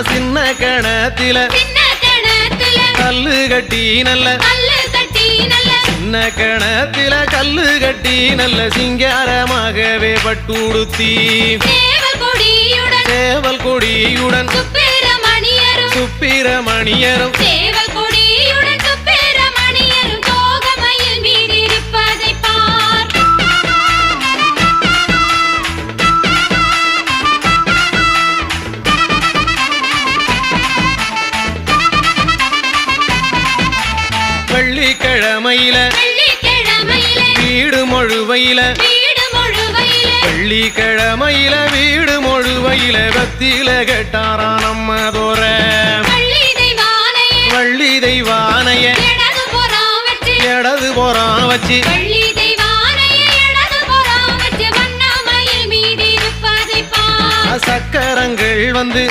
சின்ன கணத்தில கல்லு கட்டி நல்ல சின்ன கணத்தில கல்லு கட்டி நல்ல சிங்காரமாகவே பட்டுடுத்தி சேவல் கொடியுடன் சுப்பிரமணியரும் வெள்ளிக்கிழமையில வீடு மொழுவையில வெள்ளிக்கிழமையில வீடு மொழுவையில பத்தில கேட்டாரா நம்ம தோற வள்ளி தெய்வானைய இடது போறான் வச்சு சக்கரங்கள் வந்து